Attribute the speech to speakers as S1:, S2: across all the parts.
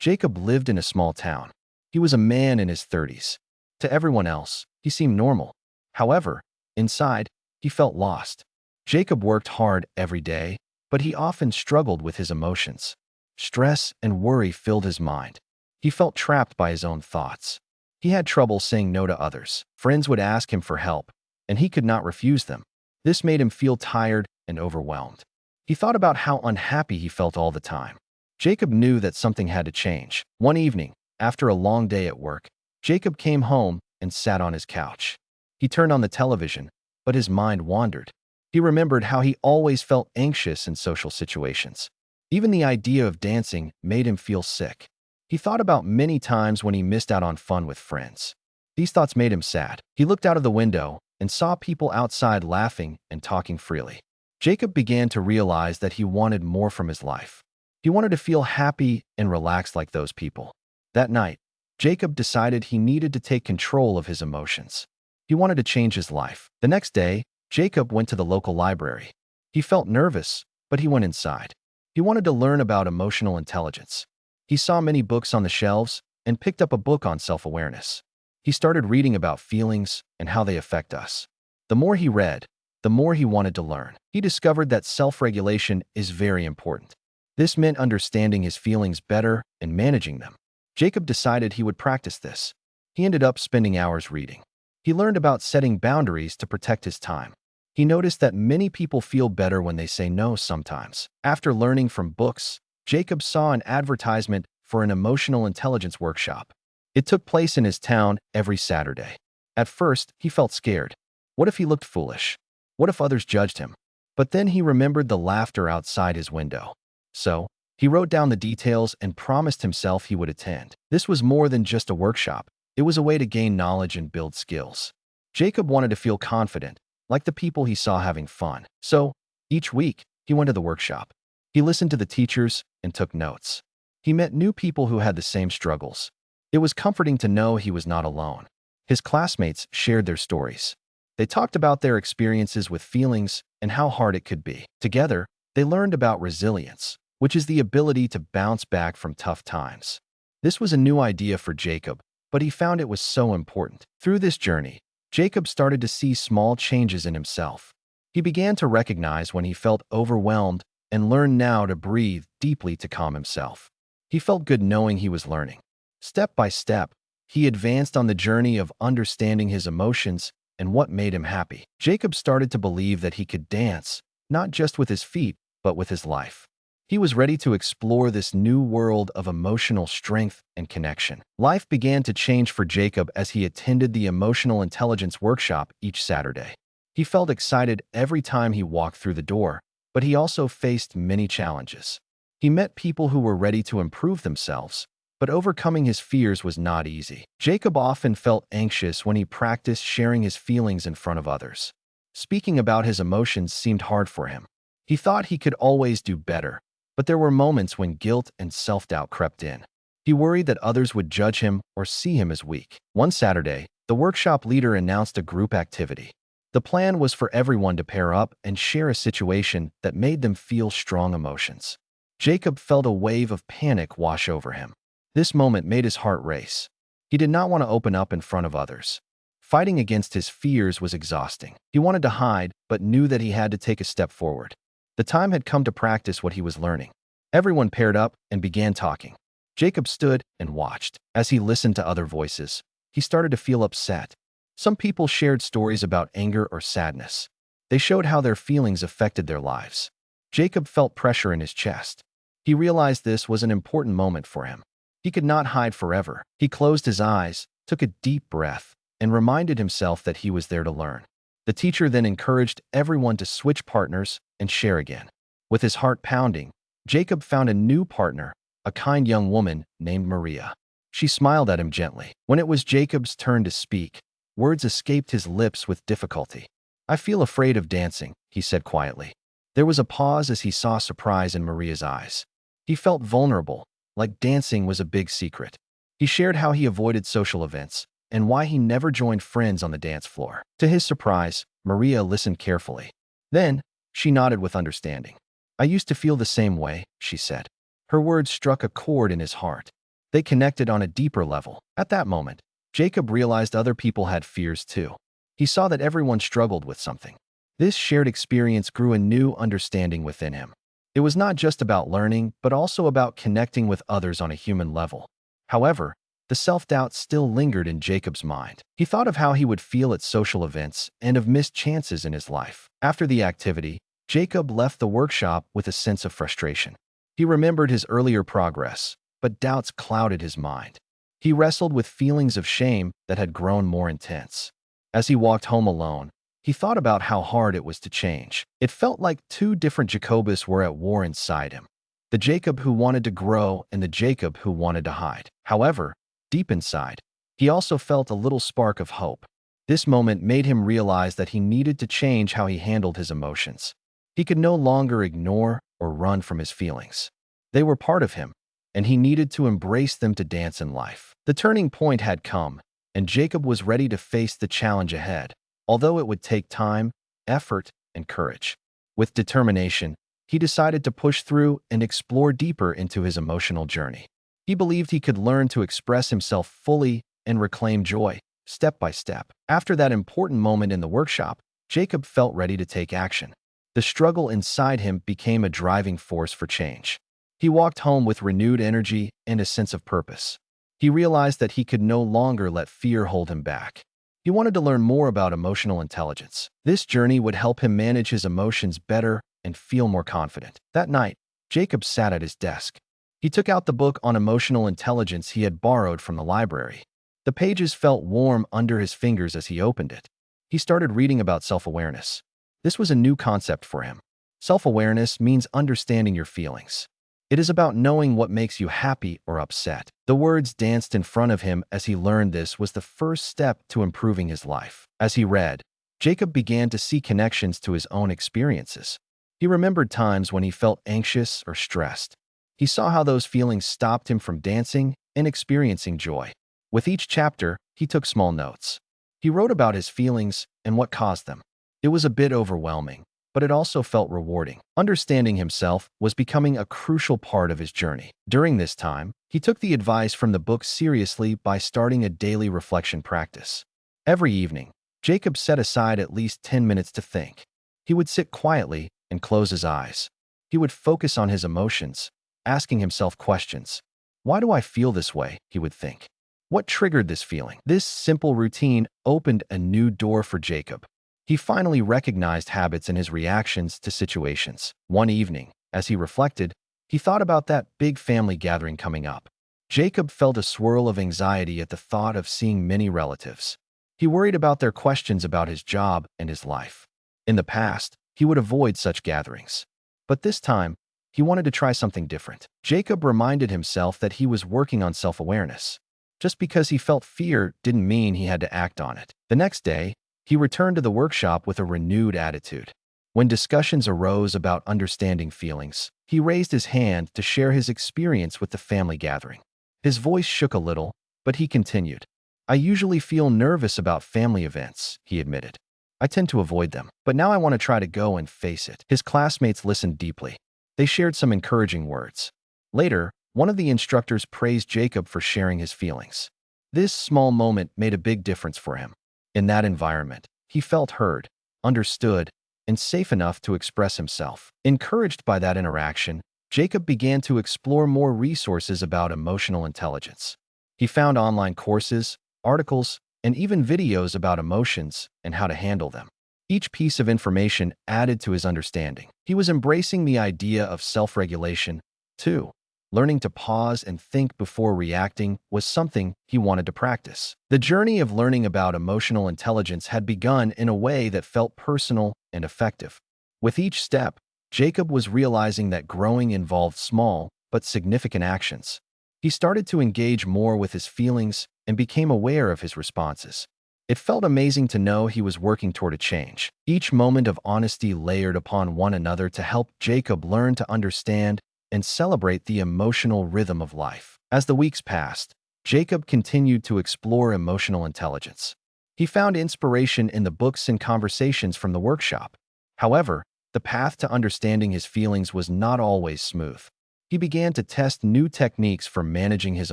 S1: Jacob lived in a small town. He was a man in his 30s. To everyone else, he seemed normal. However, inside, he felt lost. Jacob worked hard every day, but he often struggled with his emotions. Stress and worry filled his mind. He felt trapped by his own thoughts. He had trouble saying no to others. Friends would ask him for help, and he could not refuse them. This made him feel tired and overwhelmed. He thought about how unhappy he felt all the time. Jacob knew that something had to change. One evening, after a long day at work, Jacob came home and sat on his couch. He turned on the television, but his mind wandered. He remembered how he always felt anxious in social situations. Even the idea of dancing made him feel sick. He thought about many times when he missed out on fun with friends. These thoughts made him sad. He looked out of the window and saw people outside laughing and talking freely. Jacob began to realize that he wanted more from his life. He wanted to feel happy and relaxed like those people. That night, Jacob decided he needed to take control of his emotions. He wanted to change his life. The next day, Jacob went to the local library. He felt nervous, but he went inside. He wanted to learn about emotional intelligence. He saw many books on the shelves and picked up a book on self-awareness. He started reading about feelings and how they affect us. The more he read, the more he wanted to learn. He discovered that self-regulation is very important. This meant understanding his feelings better and managing them. Jacob decided he would practice this. He ended up spending hours reading. He learned about setting boundaries to protect his time. He noticed that many people feel better when they say no sometimes. After learning from books, Jacob saw an advertisement for an emotional intelligence workshop. It took place in his town every Saturday. At first, he felt scared. What if he looked foolish? What if others judged him? But then he remembered the laughter outside his window. So, he wrote down the details and promised himself he would attend. This was more than just a workshop. It was a way to gain knowledge and build skills. Jacob wanted to feel confident, like the people he saw having fun. So, each week, he went to the workshop. He listened to the teachers and took notes. He met new people who had the same struggles. It was comforting to know he was not alone. His classmates shared their stories. They talked about their experiences with feelings and how hard it could be. Together, they learned about resilience, which is the ability to bounce back from tough times. This was a new idea for Jacob, but he found it was so important. Through this journey, Jacob started to see small changes in himself. He began to recognize when he felt overwhelmed and learned now to breathe deeply to calm himself. He felt good knowing he was learning. Step by step, he advanced on the journey of understanding his emotions and what made him happy. Jacob started to believe that he could dance, not just with his feet, but with his life. He was ready to explore this new world of emotional strength and connection. Life began to change for Jacob as he attended the emotional intelligence workshop each Saturday. He felt excited every time he walked through the door, but he also faced many challenges. He met people who were ready to improve themselves, but overcoming his fears was not easy. Jacob often felt anxious when he practiced sharing his feelings in front of others. Speaking about his emotions seemed hard for him. He thought he could always do better, but there were moments when guilt and self-doubt crept in. He worried that others would judge him or see him as weak. One Saturday, the workshop leader announced a group activity. The plan was for everyone to pair up and share a situation that made them feel strong emotions. Jacob felt a wave of panic wash over him. This moment made his heart race. He did not want to open up in front of others. Fighting against his fears was exhausting. He wanted to hide, but knew that he had to take a step forward. The time had come to practice what he was learning. Everyone paired up and began talking. Jacob stood and watched. As he listened to other voices, he started to feel upset. Some people shared stories about anger or sadness. They showed how their feelings affected their lives. Jacob felt pressure in his chest. He realized this was an important moment for him. He could not hide forever. He closed his eyes, took a deep breath, and reminded himself that he was there to learn. The teacher then encouraged everyone to switch partners and share again. With his heart pounding, Jacob found a new partner, a kind young woman named Maria. She smiled at him gently. When it was Jacob's turn to speak, words escaped his lips with difficulty. "I feel afraid of dancing," he said quietly. There was a pause as he saw surprise in Maria's eyes. He felt vulnerable, like dancing was a big secret. He shared how he avoided social events and why he never joined friends on the dance floor. To his surprise, Maria listened carefully. Then, she nodded with understanding. "I used to feel the same way," she said. Her words struck a chord in his heart. They connected on a deeper level. At that moment, Jacob realized other people had fears too. He saw that everyone struggled with something. This shared experience grew a new understanding within him. It was not just about learning, but also about connecting with others on a human level. However, the self-doubt still lingered in Jacob's mind. He thought of how he would feel at social events and of missed chances in his life. After the activity, Jacob left the workshop with a sense of frustration. He remembered his earlier progress, but doubts clouded his mind. He wrestled with feelings of shame that had grown more intense. As he walked home alone, he thought about how hard it was to change. It felt like two different Jacobus were at war inside him. The Jacob who wanted to grow and the Jacob who wanted to hide. However, deep inside, he also felt a little spark of hope. This moment made him realize that he needed to change how he handled his emotions. He could no longer ignore or run from his feelings. They were part of him, and he needed to embrace them to dance in life. The turning point had come, and Jacob was ready to face the challenge ahead, although it would take time, effort, and courage. With determination, he decided to push through and explore deeper into his emotional journey. He believed he could learn to express himself fully and reclaim joy, step by step. After that important moment in the workshop, Jacob felt ready to take action. The struggle inside him became a driving force for change. He walked home with renewed energy and a sense of purpose. He realized that he could no longer let fear hold him back. He wanted to learn more about emotional intelligence. This journey would help him manage his emotions better and feel more confident. That night, Jacob sat at his desk. He took out the book on emotional intelligence he had borrowed from the library. The pages felt warm under his fingers as he opened it. He started reading about self-awareness. This was a new concept for him. Self-awareness means understanding your feelings. It is about knowing what makes you happy or upset. The words danced in front of him as he learned this was the first step to improving his life. As he read, Jacob began to see connections to his own experiences. He remembered times when he felt anxious or stressed. He saw how those feelings stopped him from dancing and experiencing joy. With each chapter, he took small notes. He wrote about his feelings and what caused them. It was a bit overwhelming, but it also felt rewarding. Understanding himself was becoming a crucial part of his journey. During this time, he took the advice from the book seriously by starting a daily reflection practice. Every evening, Jacob set aside at least 10 minutes to think. He would sit quietly and close his eyes. He would focus on his emotions, asking himself questions. Why do I feel this way? He would think. What triggered this feeling? This simple routine opened a new door for Jacob. He finally recognized habits in his reactions to situations. One evening, as he reflected, he thought about that big family gathering coming up. Jacob felt a swirl of anxiety at the thought of seeing many relatives. He worried about their questions about his job and his life. In the past, he would avoid such gatherings. But this time, he wanted to try something different. Jacob reminded himself that he was working on self-awareness. Just because he felt fear didn't mean he had to act on it. The next day, he returned to the workshop with a renewed attitude. When discussions arose about understanding feelings, he raised his hand to share his experience with the family gathering. His voice shook a little, but he continued. I usually feel nervous about family events, he admitted. I tend to avoid them, but now I want to try to go and face it. His classmates listened deeply. They shared some encouraging words. Later, one of the instructors praised Jacob for sharing his feelings. This small moment made a big difference for him. In that environment, he felt heard, understood, and safe enough to express himself. Encouraged by that interaction, Jacob began to explore more resources about emotional intelligence. He found online courses, articles, and even videos about emotions and how to handle them. Each piece of information added to his understanding. He was embracing the idea of self-regulation, too. Learning to pause and think before reacting was something he wanted to practice. The journey of learning about emotional intelligence had begun in a way that felt personal and effective. With each step, Jacob was realizing that growing involved small but significant actions. He started to engage more with his feelings and became aware of his responses. It felt amazing to know he was working toward a change. Each moment of honesty layered upon one another to help Jacob learn to understand and celebrate the emotional rhythm of life. As the weeks passed, Jacob continued to explore emotional intelligence. He found inspiration in the books and conversations from the workshop. However, the path to understanding his feelings was not always smooth. He began to test new techniques for managing his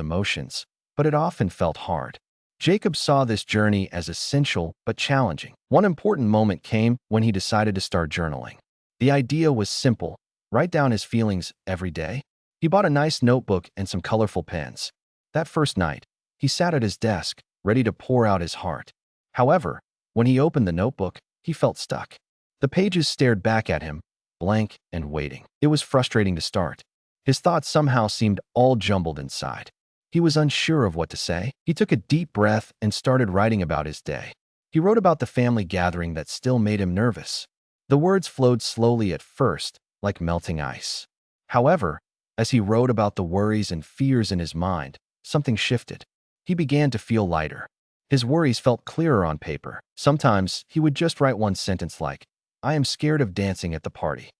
S1: emotions, but it often felt hard. Jacob saw this journey as essential but challenging. One important moment came when he decided to start journaling. The idea was simple: write down his feelings every day. He bought a nice notebook and some colorful pens. That first night, he sat at his desk, ready to pour out his heart. However, when he opened the notebook, he felt stuck. The pages stared back at him, blank and waiting. It was frustrating to start. His thoughts somehow seemed all jumbled inside. He was unsure of what to say. He took a deep breath and started writing about his day. He wrote about the family gathering that still made him nervous. The words flowed slowly at first, like melting ice. However, as he wrote about the worries and fears in his mind, something shifted. He began to feel lighter. His worries felt clearer on paper. Sometimes he would just write one sentence like, "I am scared of dancing at the party."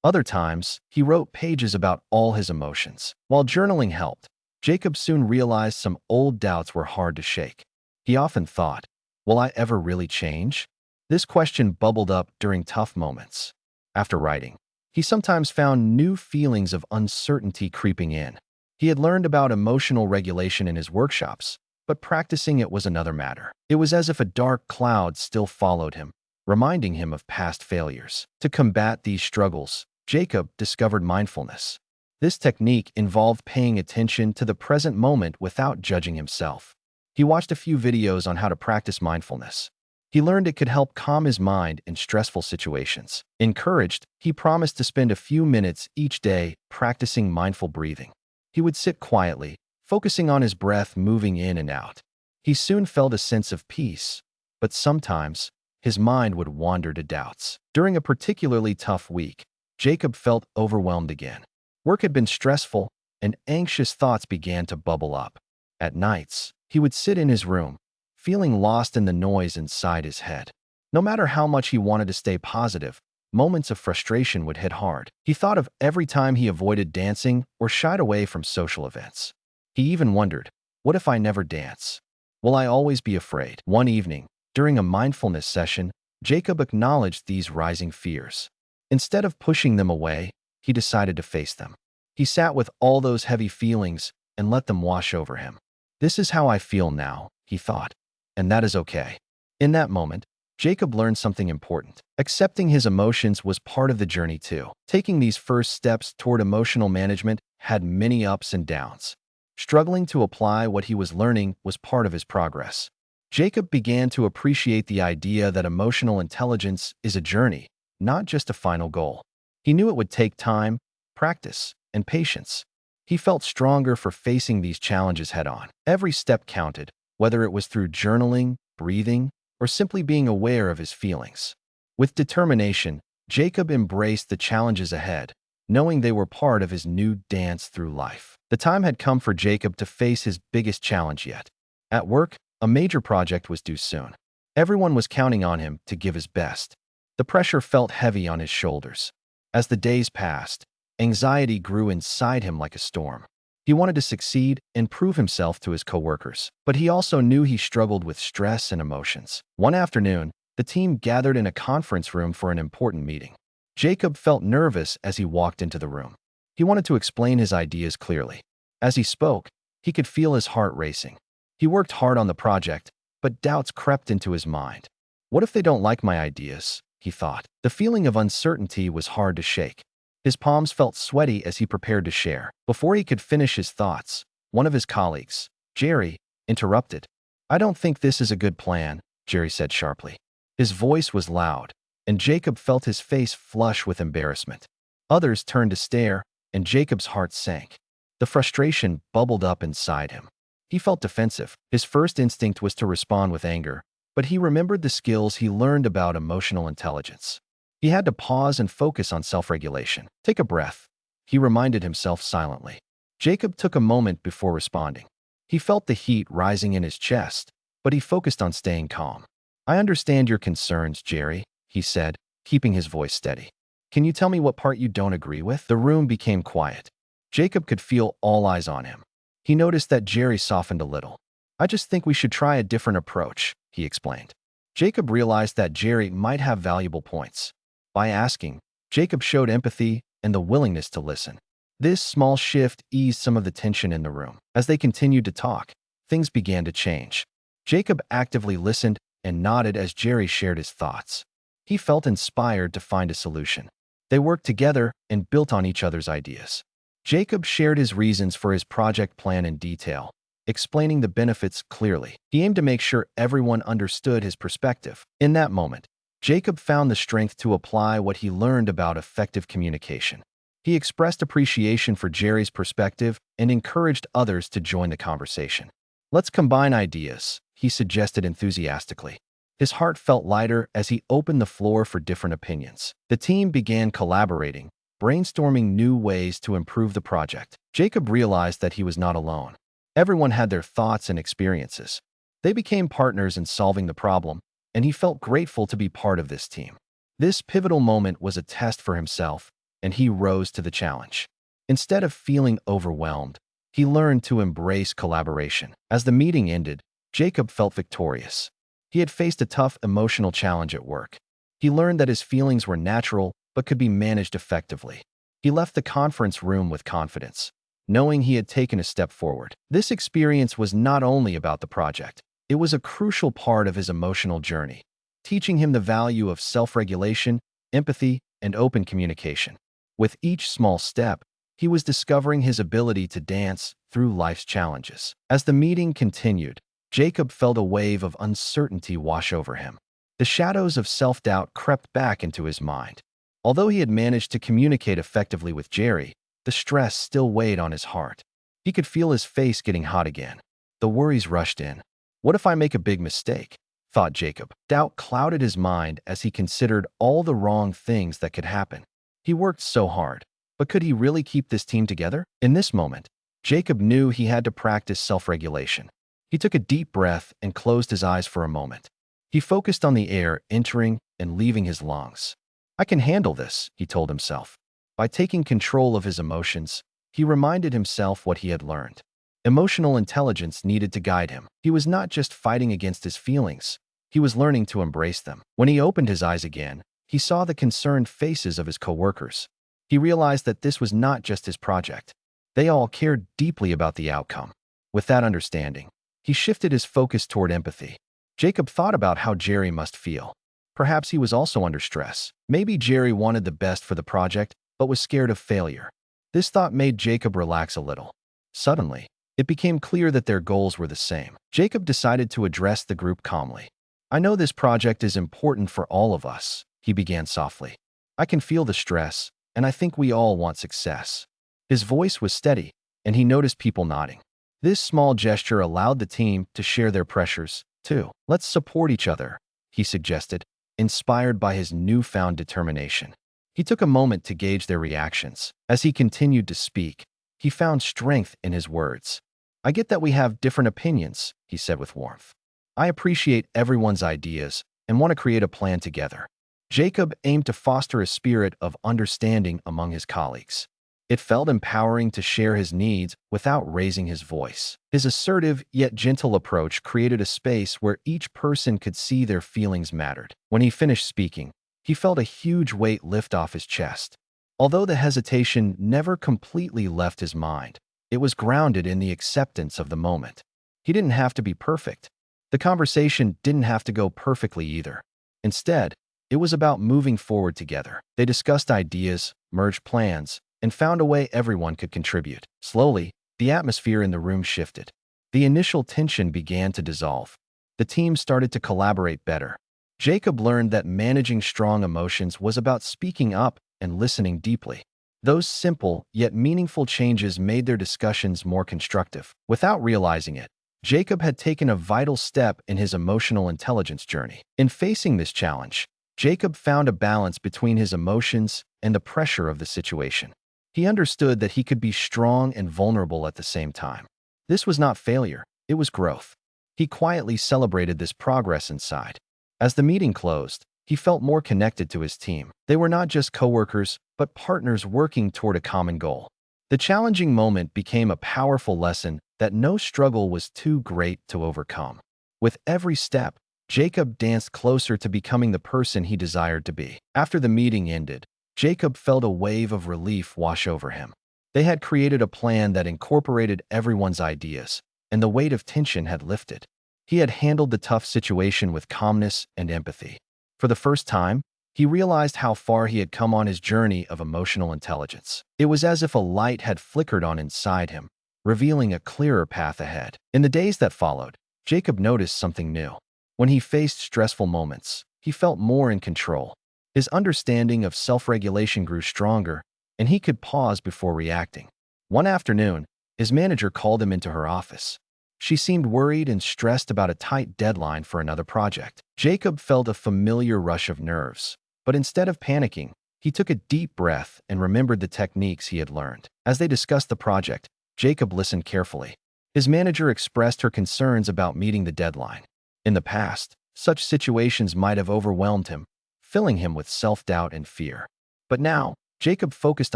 S1: Other times, he wrote pages about all his emotions. While journaling helped, Jacob soon realized some old doubts were hard to shake. He often thought, "Will I ever really change?" This question bubbled up during tough moments. After writing, he sometimes found new feelings of uncertainty creeping in. He had learned about emotional regulation in his workshops, but practicing it was another matter. It was as if a dark cloud still followed him, reminding him of past failures. To combat these struggles, Jacob discovered mindfulness. This technique involved paying attention to the present moment without judging himself. He watched a few videos on how to practice mindfulness. He learned it could help calm his mind in stressful situations. Encouraged, he promised to spend a few minutes each day practicing mindful breathing. He would sit quietly, focusing on his breath moving in and out. He soon felt a sense of peace, but sometimes his mind would wander to doubts. During a particularly tough week, Jacob felt overwhelmed again. Work had been stressful, and anxious thoughts began to bubble up. At nights, he would sit in his room, feeling lost in the noise inside his head. No matter how much he wanted to stay positive, moments of frustration would hit hard. He thought of every time he avoided dancing or shied away from social events. He even wondered, what if I never dance? Will I always be afraid? One evening, during a mindfulness session, Jacob acknowledged these rising fears. Instead of pushing them away, he decided to face them. He sat with all those heavy feelings and let them wash over him. "This is how I feel now," he thought, "and that is okay." In that moment, Jacob learned something important. Accepting his emotions was part of the journey too. Taking these first steps toward emotional management had many ups and downs. Struggling to apply what he was learning was part of his progress. Jacob began to appreciate the idea that emotional intelligence is a journey, not just a final goal. He knew it would take time, practice, and patience. He felt stronger for facing these challenges head-on. Every step counted, whether it was through journaling, breathing, or simply being aware of his feelings. With determination, Jacob embraced the challenges ahead, knowing they were part of his new dance through life. The time had come for Jacob to face his biggest challenge yet. At work, a major project was due soon. Everyone was counting on him to give his best. The pressure felt heavy on his shoulders. As the days passed, anxiety grew inside him like a storm. He wanted to succeed and prove himself to his coworkers, but he also knew he struggled with stress and emotions. One afternoon, the team gathered in a conference room for an important meeting. Jacob felt nervous as he walked into the room. He wanted to explain his ideas clearly. As he spoke, he could feel his heart racing. He worked hard on the project, but doubts crept into his mind. What if they don't like my ideas? He thought. The feeling of uncertainty was hard to shake. His palms felt sweaty as he prepared to share. Before he could finish his thoughts, one of his colleagues, Jerry, interrupted. "I don't think this is a good plan," Jerry said sharply. His voice was loud, and Jacob felt his face flush with embarrassment. Others turned to stare, and Jacob's heart sank. The frustration bubbled up inside him. He felt defensive. His first instinct was to respond with anger, but he remembered the skills he learned about emotional intelligence. He had to pause and focus on self-regulation. "Take a breath," he reminded himself silently. Jacob took a moment before responding. He felt the heat rising in his chest, but he focused on staying calm. "I understand your concerns, Jerry," he said, keeping his voice steady. "Can you tell me what part you don't agree with?" The room became quiet. Jacob could feel all eyes on him. He noticed that Jerry softened a little. "I just think we should try a different approach," he explained. Jacob realized that Jerry might have valuable points. By asking, Jacob showed empathy and the willingness to listen. This small shift eased some of the tension in the room. As they continued to talk, things began to change. Jacob actively listened and nodded as Jerry shared his thoughts. He felt inspired to find a solution. They worked together and built on each other's ideas. Jacob shared his reasons for his project plan in detail, explaining the benefits clearly. He aimed to make sure everyone understood his perspective. In that moment, Jacob found the strength to apply what he learned about effective communication. He expressed appreciation for Jerry's perspective and encouraged others to join the conversation. "Let's combine ideas," he suggested enthusiastically. His heart felt lighter as he opened the floor for different opinions. The team began collaborating, brainstorming new ways to improve the project. Jacob realized that he was not alone. Everyone had their thoughts and experiences. They became partners in solving the problem, and he felt grateful to be part of this team. This pivotal moment was a test for himself, and he rose to the challenge. Instead of feeling overwhelmed, he learned to embrace collaboration. As the meeting ended, Jacob felt victorious. He had faced a tough emotional challenge at work. He learned that his feelings were natural but could be managed effectively. He left the conference room with confidence, knowing he had taken a step forward. This experience was not only about the project, it was a crucial part of his emotional journey, teaching him the value of self-regulation, empathy, and open communication. With each small step, he was discovering his ability to dance through life's challenges. As the meeting continued, Jacob felt a wave of uncertainty wash over him. The shadows of self-doubt crept back into his mind. Although he had managed to communicate effectively with Jerry, the stress still weighed on his heart. He could feel his face getting hot again. The worries rushed in. "What if I make a big mistake?" thought Jacob. Doubt clouded his mind as he considered all the wrong things that could happen. He worked so hard, but could he really keep this team together? In this moment, Jacob knew he had to practice self-regulation. He took a deep breath and closed his eyes for a moment. He focused on the air entering and leaving his lungs. "I can handle this," he told himself. By taking control of his emotions, he reminded himself what he had learned. Emotional intelligence needed to guide him. He was not just fighting against his feelings, he was learning to embrace them. When he opened his eyes again, he saw the concerned faces of his coworkers. He realized that this was not just his project. They all cared deeply about the outcome. With that understanding, he shifted his focus toward empathy. Jacob thought about how Jerry must feel. Perhaps he was also under stress. Maybe Jerry wanted the best for the project, but was scared of failure. This thought made Jacob relax a little. Suddenly, it became clear that their goals were the same. Jacob decided to address the group calmly. "I know this project is important for all of us," he began softly. "I can feel the stress, and I think we all want success." His voice was steady, and he noticed people nodding. This small gesture allowed the team to share their pressures, too. "Let's support each other," he suggested, inspired by his newfound determination. He took a moment to gauge their reactions. As he continued to speak, he found strength in his words. "I get that we have different opinions," he said with warmth. "I appreciate everyone's ideas and want to create a plan together." Jacob aimed to foster a spirit of understanding among his colleagues. It felt empowering to share his needs without raising his voice. His assertive yet gentle approach created a space where each person could see their feelings mattered. When he finished speaking, he felt a huge weight lift off his chest. Although the hesitation never completely left his mind, it was grounded in the acceptance of the moment. He didn't have to be perfect. The conversation didn't have to go perfectly either. Instead, it was about moving forward together. They discussed ideas, merged plans, and found a way everyone could contribute. Slowly, the atmosphere in the room shifted. The initial tension began to dissolve. The team started to collaborate better. Jacob learned that managing strong emotions was about speaking up and listening deeply. Those simple yet meaningful changes made their discussions more constructive. Without realizing it, Jacob had taken a vital step in his emotional intelligence journey. In facing this challenge, Jacob found a balance between his emotions and the pressure of the situation. He understood that he could be strong and vulnerable at the same time. This was not failure, it was growth. He quietly celebrated this progress inside. As the meeting closed, he felt more connected to his team. They were not just coworkers, but partners working toward a common goal. The challenging moment became a powerful lesson that no struggle was too great to overcome. With every step, Jacob danced closer to becoming the person he desired to be. After the meeting ended, Jacob felt a wave of relief wash over him. They had created a plan that incorporated everyone's ideas, and the weight of tension had lifted. He had handled the tough situation with calmness and empathy. For the first time, he realized how far he had come on his journey of emotional intelligence. It was as if a light had flickered on inside him, revealing a clearer path ahead. In the days that followed, Jacob noticed something new. When he faced stressful moments, he felt more in control. His understanding of self-regulation grew stronger, and he could pause before reacting. One afternoon, his manager called him into her office. She seemed worried and stressed about a tight deadline for another project. Jacob felt a familiar rush of nerves, but instead of panicking, he took a deep breath and remembered the techniques he had learned. As they discussed the project, Jacob listened carefully. His manager expressed her concerns about meeting the deadline. In the past, such situations might have overwhelmed him, filling him with self-doubt and fear. But now, Jacob focused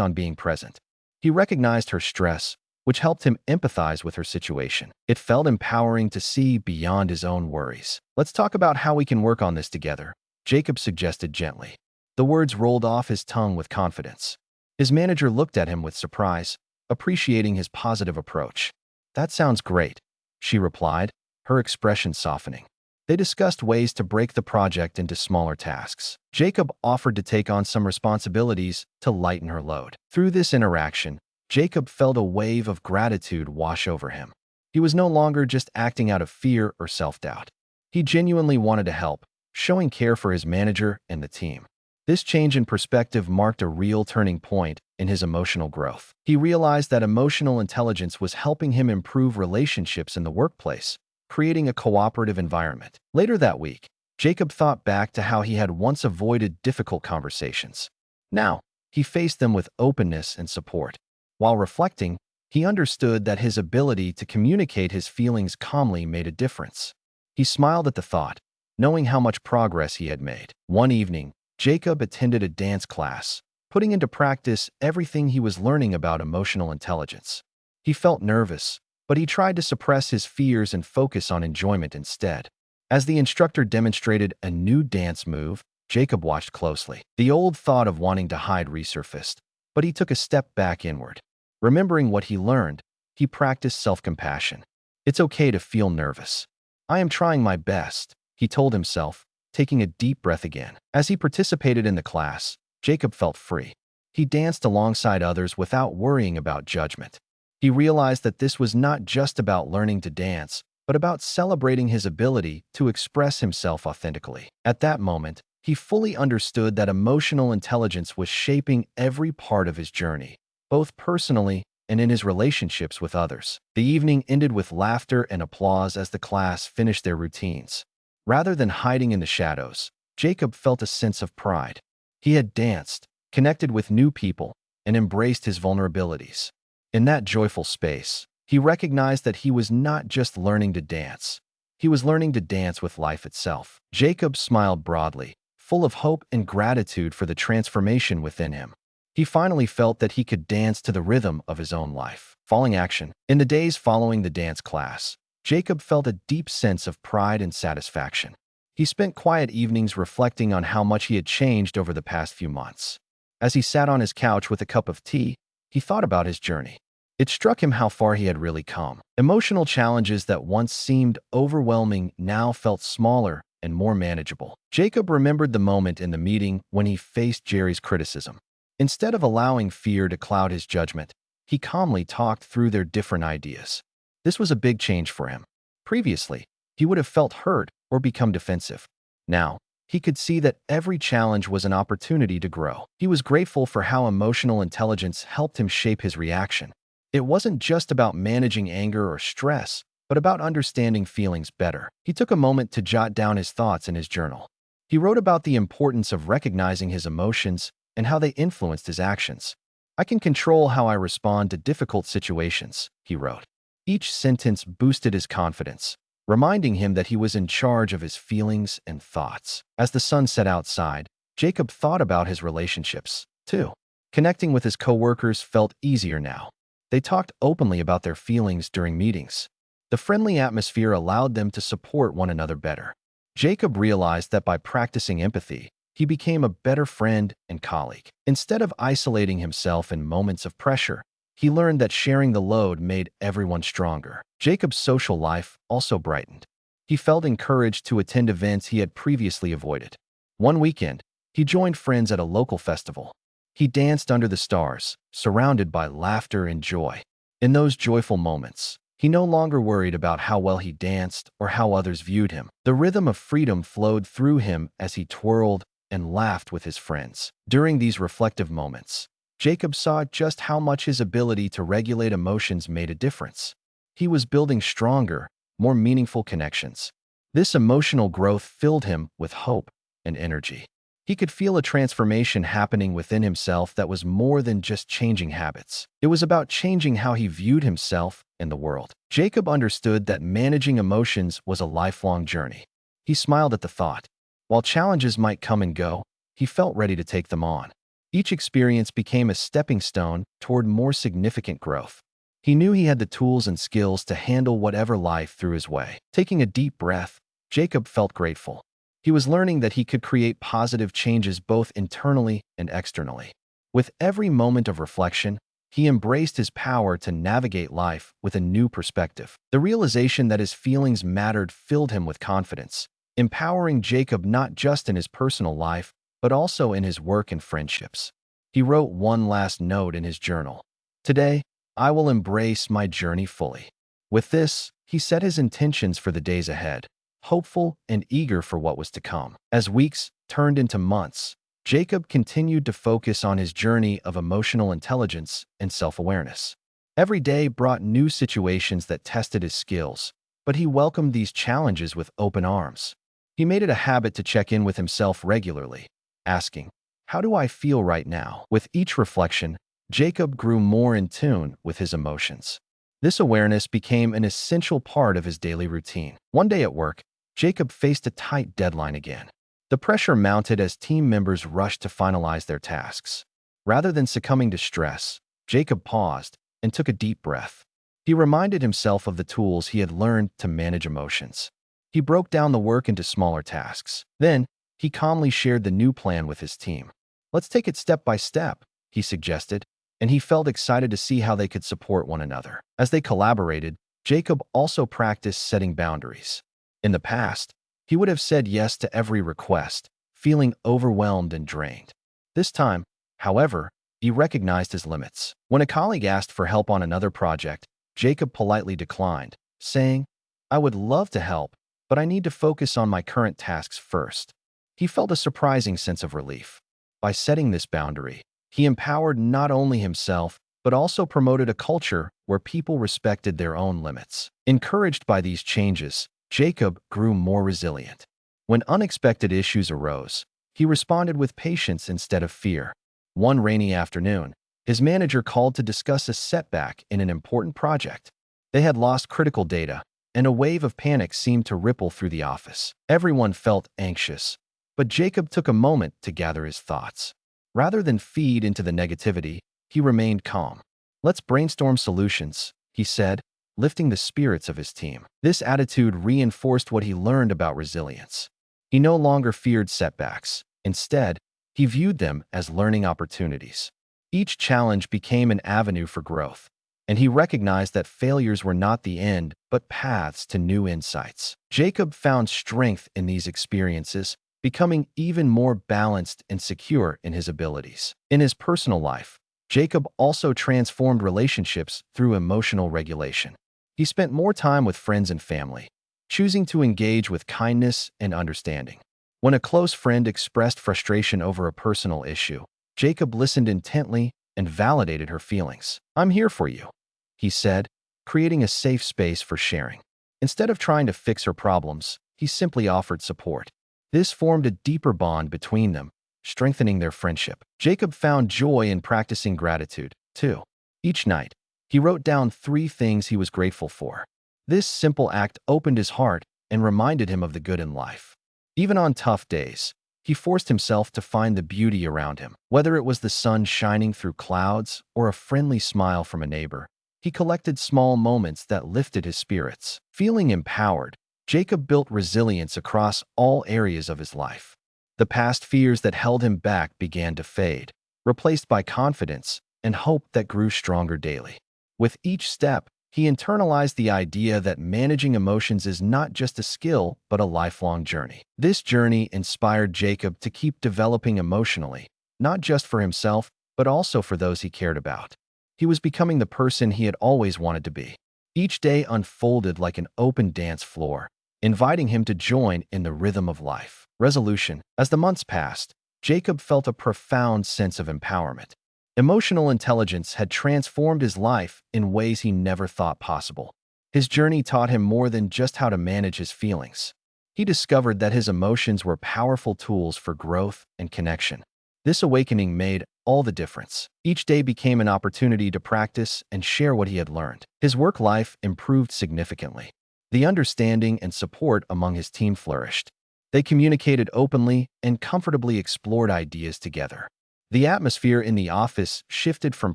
S1: on being present. He recognized her stress, which helped him empathize with her situation. It felt empowering to see beyond his own worries. "Let's talk about how we can work on this together," Jacob suggested gently. The words rolled off his tongue with confidence. His manager looked at him with surprise, appreciating his positive approach. "That sounds great," she replied, her expression softening. They discussed ways to break the project into smaller tasks. Jacob offered to take on some responsibilities to lighten her load. Through this interaction, Jacob felt a wave of gratitude wash over him. He was no longer just acting out of fear or self-doubt. He genuinely wanted to help, showing care for his manager and the team. This change in perspective marked a real turning point in his emotional growth. He realized that emotional intelligence was helping him improve relationships in the workplace, creating a cooperative environment. Later that week, Jacob thought back to how he had once avoided difficult conversations. Now, he faced them with openness and support. While reflecting, he understood that his ability to communicate his feelings calmly made a difference. He smiled at the thought, knowing how much progress he had made. One evening, Jacob attended a dance class, putting into practice everything he was learning about emotional intelligence. He felt nervous, but he tried to suppress his fears and focus on enjoyment instead. As the instructor demonstrated a new dance move, Jacob watched closely. The old thought of wanting to hide resurfaced, but he took a step back inward. Remembering what he learned, he practiced self-compassion. "It's okay to feel nervous. I am trying my best," he told himself, taking a deep breath again. As he participated in the class, Jacob felt free. He danced alongside others without worrying about judgment. He realized that this was not just about learning to dance, but about celebrating his ability to express himself authentically. At that moment, he fully understood that emotional intelligence was shaping every part of his journey, both personally and in his relationships with others. The evening ended with laughter and applause as the class finished their routines. Rather than hiding in the shadows, Jacob felt a sense of pride. He had danced, connected with new people, and embraced his vulnerabilities. In that joyful space, he recognized that he was not just learning to dance. He was learning to dance with life itself. Jacob smiled broadly, full of hope and gratitude for the transformation within him. He finally felt that he could dance to the rhythm of his own life. Falling action. In the days following the dance class, Jacob felt a deep sense of pride and satisfaction. He spent quiet evenings reflecting on how much he had changed over the past few months. As he sat on his couch with a cup of tea, he thought about his journey. It struck him how far he had really come. Emotional challenges that once seemed overwhelming now felt smaller and more manageable. Jacob remembered the moment in the meeting when he faced Jerry's criticism. Instead of allowing fear to cloud his judgment, he calmly talked through their different ideas. This was a big change for him. Previously, he would have felt hurt or become defensive. Now, he could see that every challenge was an opportunity to grow. He was grateful for how emotional intelligence helped him shape his reaction. It wasn't just about managing anger or stress, but about understanding feelings better. He took a moment to jot down his thoughts in his journal. He wrote about the importance of recognizing his emotions and how they influenced his actions. "I can control how I respond to difficult situations," he wrote. Each sentence boosted his confidence, reminding him that he was in charge of his feelings and thoughts. As the sun set outside, Jacob thought about his relationships, too. Connecting with his coworkers felt easier now. They talked openly about their feelings during meetings. The friendly atmosphere allowed them to support one another better. Jacob realized that by practicing empathy, he became a better friend and colleague. Instead of isolating himself in moments of pressure, He learned that sharing the load made everyone stronger. Jacob's social life also brightened. He felt encouraged to attend events he had previously avoided. One weekend, he joined friends at a local festival. He danced under the stars, surrounded by laughter and joy. In those joyful moments, he no longer worried about how well he danced or how others viewed him. The rhythm of freedom flowed through him as he twirled and laughed with his friends. During these reflective moments, Jacob saw just how much his ability to regulate emotions made a difference. He was building stronger, more meaningful connections. This emotional growth filled him with hope and energy. He could feel a transformation happening within himself that was more than just changing habits. It was about changing how he viewed himself and the world. Jacob understood that managing emotions was a lifelong journey. He smiled at the thought. While challenges might come and go, he felt ready to take them on. Each experience became a stepping stone toward more significant growth. He knew he had the tools and skills to handle whatever life threw his way. Taking a deep breath, Jacob felt grateful. He was learning that he could create positive changes both internally and externally. With every moment of reflection, he embraced his power to navigate life with a new perspective. The realization that his feelings mattered filled him with confidence, empowering Jacob not just in his personal life, but also in his work and friendships. He wrote one last note in his journal. "Today, I will embrace my journey fully." With this, he set his intentions for the days ahead, hopeful and eager for what was to come. As weeks turned into months, Jacob continued to focus on his journey of emotional intelligence and self-awareness. Every day brought new situations that tested his skills, but he welcomed these challenges with open arms. He made it a habit to check in with himself regularly, asking, "How do I feel right now?" With each reflection, Jacob grew more in tune with his emotions. This awareness became an essential part of his daily routine. One day at work, Jacob faced a tight deadline again. The pressure mounted as team members rushed to finalize their tasks. Rather than succumbing to stress, Jacob paused and took a deep breath. He reminded himself of the tools he had learned to manage emotions. He broke down the work into smaller tasks. Then, he calmly shared the new plan with his team. "Let's take it step by step," he suggested, and he felt excited to see how they could support one another. As they collaborated, Jacob also practiced setting boundaries. In the past, he would have said yes to every request, feeling overwhelmed and drained. This time, however, he recognized his limits. When a colleague asked for help on another project, Jacob politely declined, saying, "I would love to help, but I need to focus on my current tasks first." He felt a surprising sense of relief. By setting this boundary, he empowered not only himself, but also promoted a culture where people respected their own limits. Encouraged by these changes, Jacob grew more resilient. When unexpected issues arose, he responded with patience instead of fear. One rainy afternoon, his manager called to discuss a setback in an important project. They had lost critical data, and a wave of panic seemed to ripple through the office. Everyone felt anxious, but Jacob took a moment to gather his thoughts. Rather than feed into the negativity, he remained calm. "Let's brainstorm solutions," he said, lifting the spirits of his team. This attitude reinforced what he learned about resilience. He no longer feared setbacks. Instead, he viewed them as learning opportunities. Each challenge became an avenue for growth, and he recognized that failures were not the end, but paths to new insights. Jacob found strength in these experiences, becoming even more balanced and secure in his abilities. In his personal life, Jacob also transformed relationships through emotional regulation. He spent more time with friends and family, choosing to engage with kindness and understanding. When a close friend expressed frustration over a personal issue, Jacob listened intently and validated her feelings. "I'm here for you," he said, creating a safe space for sharing. Instead of trying to fix her problems, he simply offered support. This formed a deeper bond between them, strengthening their friendship. Jacob found joy in practicing gratitude, too. Each night, he wrote down 3 things he was grateful for. This simple act opened his heart and reminded him of the good in life. Even on tough days, he forced himself to find the beauty around him. Whether it was the sun shining through clouds or a friendly smile from a neighbor, he collected small moments that lifted his spirits. Feeling empowered, Jacob built resilience across all areas of his life. The past fears that held him back began to fade, replaced by confidence and hope that grew stronger daily. With each step, he internalized the idea that managing emotions is not just a skill, but a lifelong journey. This journey inspired Jacob to keep developing emotionally, not just for himself, but also for those he cared about. He was becoming the person he had always wanted to be. Each day unfolded like an open dance floor, inviting him to join in the rhythm of life. Resolution. As the months passed, Jacob felt a profound sense of empowerment. Emotional intelligence had transformed his life in ways he never thought possible. His journey taught him more than just how to manage his feelings. He discovered that his emotions were powerful tools for growth and connection. This awakening made all the difference. Each day became an opportunity to practice and share what he had learned. His work life improved significantly. The understanding and support among his team flourished. They communicated openly and comfortably explored ideas together. The atmosphere in the office shifted from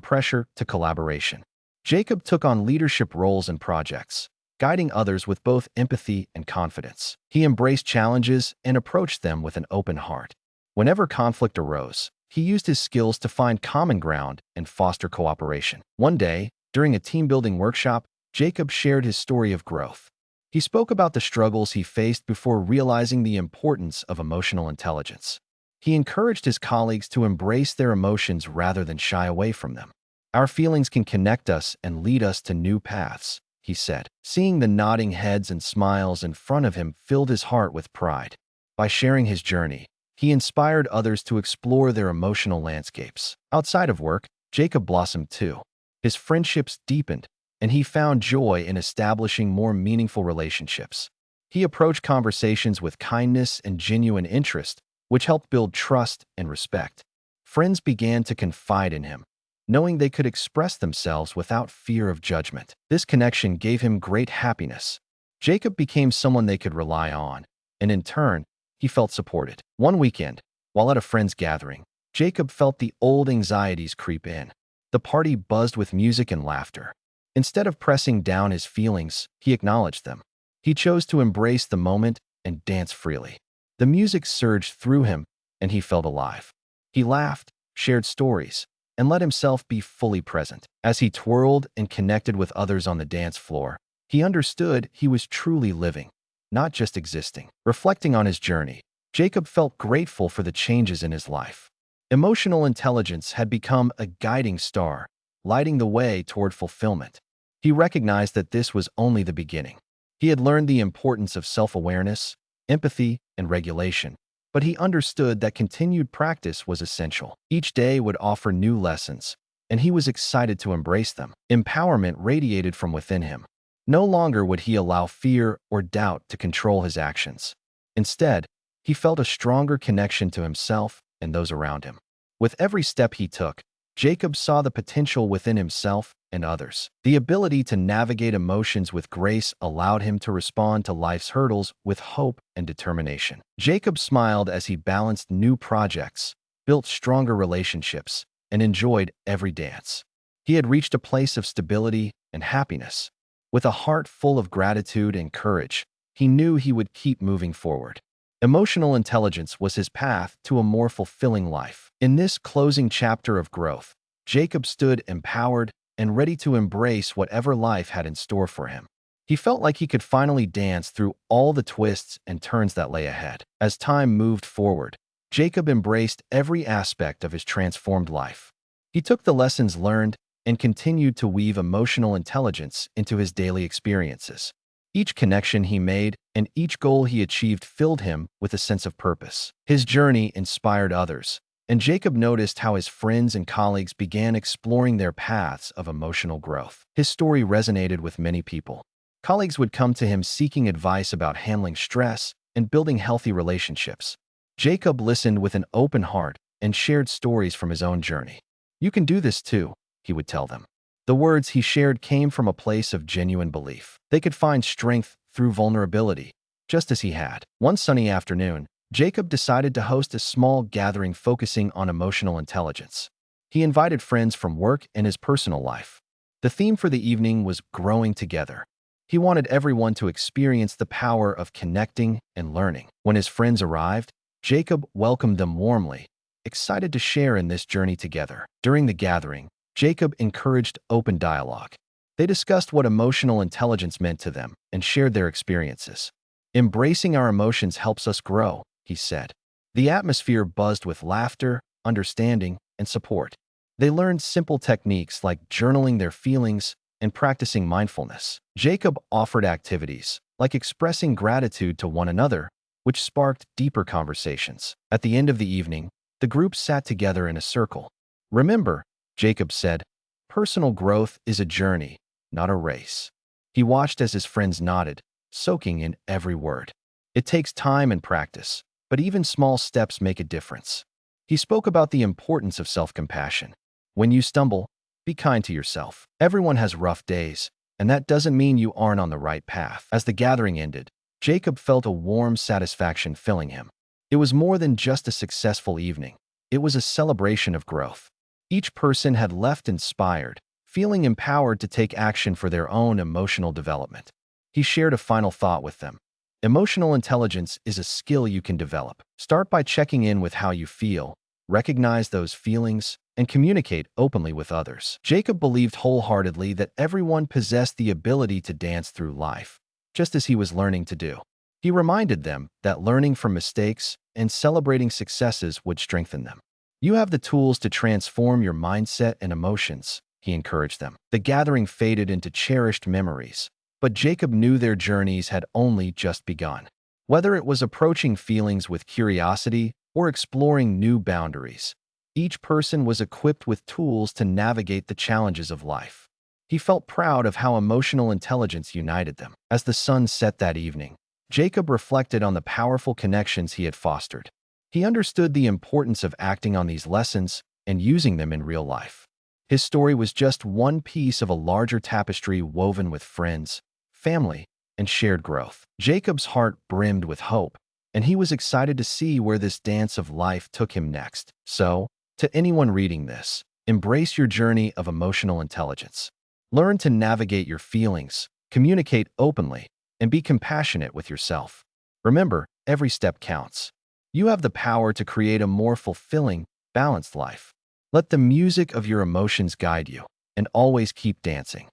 S1: pressure to collaboration. Jacob took on leadership roles and projects, guiding others with both empathy and confidence. He embraced challenges and approached them with an open heart. Whenever conflict arose, he used his skills to find common ground and foster cooperation. One day, during a team-building workshop, Jacob shared his story of growth. He spoke about the struggles he faced before realizing the importance of emotional intelligence. He encouraged his colleagues to embrace their emotions rather than shy away from them. Our feelings can connect us and lead us to new paths, he said. Seeing the nodding heads and smiles in front of him filled his heart with pride. By sharing his journey, he inspired others to explore their emotional landscapes. Outside of work, Jacob blossomed too. His friendships deepened, and he found joy in establishing more meaningful relationships. He approached conversations with kindness and genuine interest, which helped build trust and respect. Friends began to confide in him, knowing they could express themselves without fear of judgment. This connection gave him great happiness. Jacob became someone they could rely on, and in turn, he felt supported. One weekend, while at a friend's gathering, Jacob felt the old anxieties creep in. The party buzzed with music and laughter. Instead of pressing down his feelings, he acknowledged them. He chose to embrace the moment and dance freely. The music surged through him, and he felt alive. He laughed, shared stories, and let himself be fully present. As he twirled and connected with others on the dance floor, he understood he was truly living, not just existing. Reflecting on his journey, Jacob felt grateful for the changes in his life. Emotional intelligence had become a guiding star, lighting the way toward fulfillment. He recognized that this was only the beginning. He had learned the importance of self-awareness, empathy, and regulation, but he understood that continued practice was essential. Each day would offer new lessons, and he was excited to embrace them. Empowerment radiated from within him. No longer would he allow fear or doubt to control his actions. Instead, he felt a stronger connection to himself and those around him. With every step he took, Jacob saw the potential within himself and others. The ability to navigate emotions with grace allowed him to respond to life's hurdles with hope and determination. Jacob smiled as he balanced new projects, built stronger relationships, and enjoyed every dance. He had reached a place of stability and happiness. With a heart full of gratitude and courage, he knew he would keep moving forward. Emotional intelligence was his path to a more fulfilling life. In this closing chapter of growth, Jacob stood empowered and ready to embrace whatever life had in store for him. He felt like he could finally dance through all the twists and turns that lay ahead. As time moved forward, Jacob embraced every aspect of his transformed life. He took the lessons learned and continued to weave emotional intelligence into his daily experiences. Each connection he made and each goal he achieved filled him with a sense of purpose. His journey inspired others, and Jacob noticed how his friends and colleagues began exploring their paths of emotional growth. His story resonated with many people. Colleagues would come to him seeking advice about handling stress and building healthy relationships. Jacob listened with an open heart and shared stories from his own journey. "You can do this too," he would tell them. The words he shared came from a place of genuine belief. They could find strength through vulnerability, just as he had. One sunny afternoon, Jacob decided to host a small gathering focusing on emotional intelligence. He invited friends from work and his personal life. The theme for the evening was growing together. He wanted everyone to experience the power of connecting and learning. When his friends arrived, Jacob welcomed them warmly, excited to share in this journey together. During the gathering, Jacob encouraged open dialogue. They discussed what emotional intelligence meant to them and shared their experiences. Embracing our emotions helps us grow, he said. The atmosphere buzzed with laughter, understanding, and support. They learned simple techniques like journaling their feelings and practicing mindfulness. Jacob offered activities like expressing gratitude to one another, which sparked deeper conversations. At the end of the evening, the group sat together in a circle. Remember, Jacob said, personal growth is a journey, not a race. He watched as his friends nodded, soaking in every word. It takes time and practice, but even small steps make a difference. He spoke about the importance of self-compassion. When you stumble, be kind to yourself. Everyone has rough days, and that doesn't mean you aren't on the right path. As the gathering ended, Jacob felt a warm satisfaction filling him. It was more than just a successful evening. It was a celebration of growth. Each person had left inspired, feeling empowered to take action for their own emotional development. He shared a final thought with them. Emotional intelligence is a skill you can develop. Start by checking in with how you feel, recognize those feelings, and communicate openly with others. Jacob believed wholeheartedly that everyone possessed the ability to dance through life, just as he was learning to do. He reminded them that learning from mistakes and celebrating successes would strengthen them. You have the tools to transform your mindset and emotions, he encouraged them. The gathering faded into cherished memories, but Jacob knew their journeys had only just begun. Whether it was approaching feelings with curiosity or exploring new boundaries, each person was equipped with tools to navigate the challenges of life. He felt proud of how emotional intelligence united them. As the sun set that evening, Jacob reflected on the powerful connections he had fostered. He understood the importance of acting on these lessons and using them in real life. His story was just one piece of a larger tapestry woven with friends, family, and shared growth. Jacob's heart brimmed with hope, and he was excited to see where this dance of life took him next. So, to anyone reading this, embrace your journey of emotional intelligence. Learn to navigate your feelings, communicate openly, and be compassionate with yourself. Remember, every step counts. You have the power to create a more fulfilling, balanced life. Let the music of your emotions guide you, and always keep dancing.